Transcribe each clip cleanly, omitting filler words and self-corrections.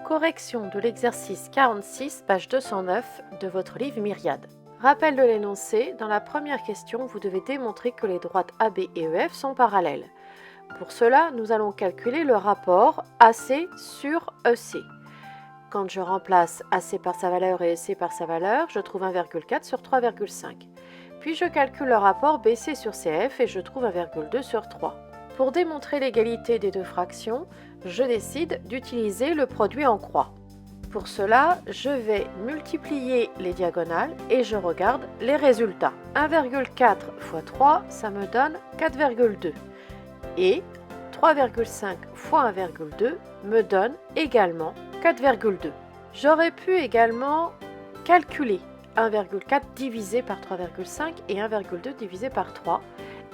Correction de l'exercice 46, page 209 de votre livre Myriade. Rappel de l'énoncé, dans la première question, vous devez démontrer que les droites AB et EF sont parallèles. Pour cela, nous allons calculer le rapport AC sur EC. Quand je remplace AC par sa valeur et EC par sa valeur, je trouve 1,4 sur 3,5. Puis je calcule le rapport BC sur CF et je trouve 1,2 sur 3. Pour démontrer l'égalité des deux fractions, je décide d'utiliser le produit en croix. Pour cela, je vais multiplier les diagonales et je regarde les résultats. 1,4 fois 3, ça me donne 4,2. Et 3,5 fois 1,2 me donne également 4,2. J'aurais pu également calculer 1,4 divisé par 3,5 et 1,2 divisé par 3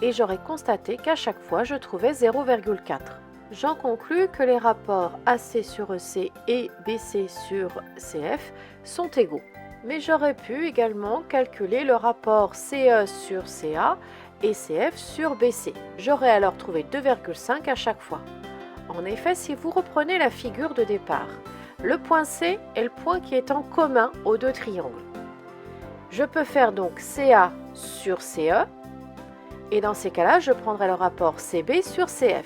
et j'aurais constaté qu'à chaque fois je trouvais 0,4. J'en conclus que les rapports AC sur EC et BC sur CF sont égaux. Mais j'aurais pu également calculer le rapport CE sur CA et CF sur BC. J'aurais alors trouvé 2,5 à chaque fois. En effet, si vous reprenez la figure de départ, le point C est le point qui est en commun aux deux triangles. Je peux faire donc CA sur CE, et dans ces cas-là, je prendrai le rapport CB sur CF.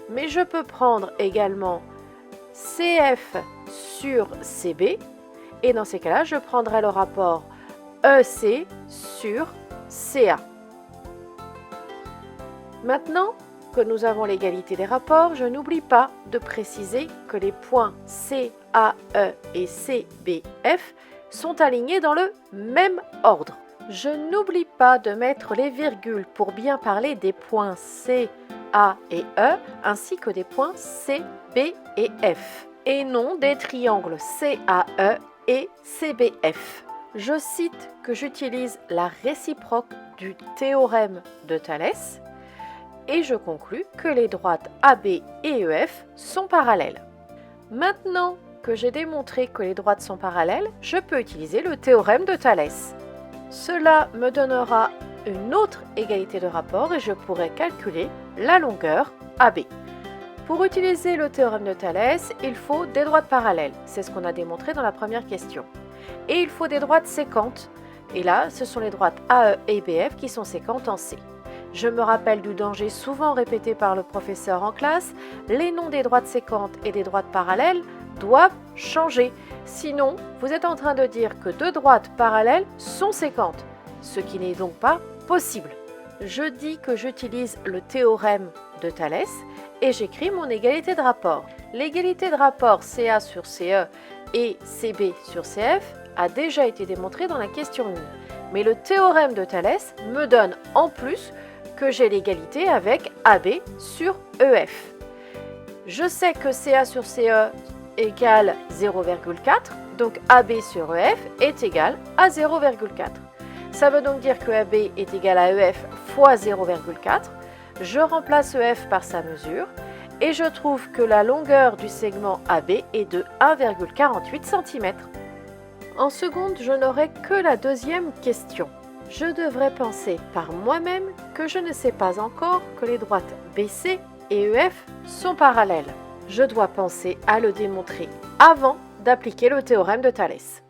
Mais je peux prendre également CF sur CB, et dans ces cas-là, je prendrai le rapport EC sur CA. Maintenant que nous avons l'égalité des rapports, je n'oublie pas de préciser que les points CAE et CBF sont alignés dans le même ordre. Je n'oublie pas de mettre les virgules pour bien parler des points C, A et E, ainsi que des points C, B et F, et non des triangles CAE et CBF. Je cite que j'utilise la réciproque du théorème de Thalès, et je conclus que les droites AB et EF sont parallèles. Maintenant que j'ai démontré que les droites sont parallèles, je peux utiliser le théorème de Thalès. Cela me donnera une autre égalité de rapport et je pourrai calculer la longueur AB. Pour utiliser le théorème de Thalès, il faut des droites parallèles. C'est ce qu'on a démontré dans la première question. Et il faut des droites séquentes. Et là, ce sont les droites AE et BF qui sont séquentes en C. Je me rappelle du danger souvent répété par le professeur en classe. Les noms des droites séquentes et des droites parallèles doivent changer. Sinon, vous êtes en train de dire que deux droites parallèles sont séquentes, ce qui n'est donc pas possible. Je dis que j'utilise le théorème de Thalès et j'écris mon égalité de rapport. L'égalité de rapport CA sur CE et CB sur CF a déjà été démontrée dans la question 1. Mais le théorème de Thalès me donne en plus que j'ai l'égalité avec AB sur EF. Je sais que CA sur CE égale 0,4, donc AB sur EF est égal à 0,4. Ça veut donc dire que AB est égal à EF fois 0,4. Je remplace EF par sa mesure et je trouve que la longueur du segment AB est de 1,48 cm. En seconde, je n'aurai que la deuxième question. Je devrais penser par moi-même que je ne sais pas encore que les droites BC et EF sont parallèles. Je dois penser à le démontrer avant d'appliquer le théorème de Thalès.